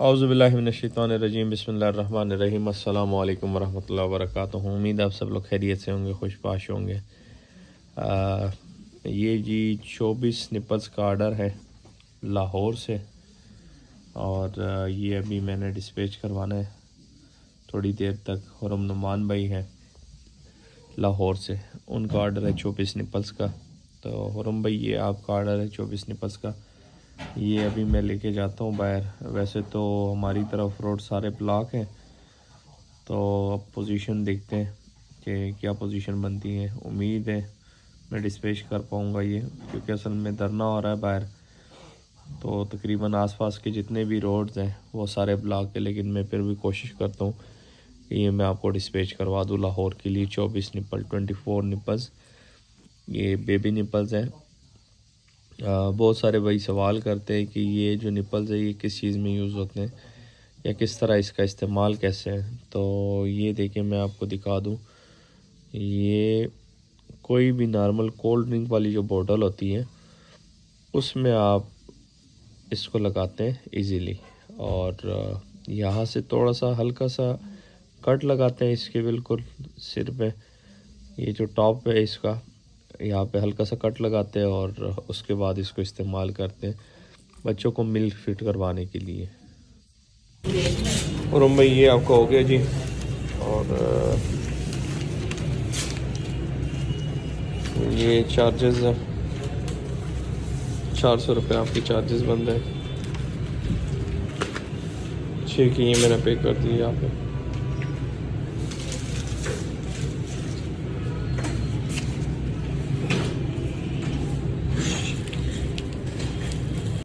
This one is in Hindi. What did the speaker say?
औज़ुबिल्लाहिमिनश्शैतानिर्रजीम बिस्मिल्लाहिर्रहमानिर्रहीम अस्सलामु अलैकुम वरहमतुल्लाहि वबरकातुहू। उम्मीद आप सब लोग खैरियत से होंगे, खुशबाश होंगे। ये जी 24 निपल्स का आर्डर है लाहौर से, और ये अभी मैंने डिस्पैच करवाना है थोड़ी देर तक। हुरम नुमान भाई हैं लाहौर से, उनका आर्डर है 24 निपल्स का। तो हुरम भाई, ये आपका आर्डर है 24 निपल्स का, ये अभी मैं लेके जाता हूँ बाहर। वैसे तो हमारी तरफ रोड सारे ब्लॉक हैं, तो अब पोजीशन देखते हैं कि क्या पोजीशन बनती है। उम्मीद है मैं डिस्पैच कर पाऊँगा ये, क्योंकि असल में धरना हो रहा है बाहर। तो तकरीबन आसपास के जितने भी रोड्स हैं वो सारे ब्लॉक है, लेकिन मैं फिर भी कोशिश करता हूँ कि ये मैं आपको डिस्पैच करवा दूँ लाहौर के लिए। 24 निपल 24 निपल्स, ये बेबी निपल्स हैं। बहुत सारे भाई सवाल करते हैं कि ये जो निपल्स है ये किस चीज़ में यूज़ होते हैं या किस तरह इसका इस्तेमाल कैसे है। तो ये देखिए मैं आपको दिखा दूँ, ये कोई भी नॉर्मल कोल्ड ड्रिंक वाली जो बोतल होती है उसमें आप इसको लगाते हैं इजीली, और यहाँ से थोड़ा सा हल्का सा कट लगाते हैं इसके बिल्कुल सिर पे। ये जो टॉप है इसका, यहाँ पे हल्का सा कट लगाते हैं और उसके बाद इसको इस्तेमाल करते हैं बच्चों को मिल्क फीड करवाने के लिए। और भाई ये आपका हो गया जी, और ये चार्जेस है 400 रुपये आपके चार्जेस बंद है। ठीक है, ये मैंने पे कर दिए यहाँ पे।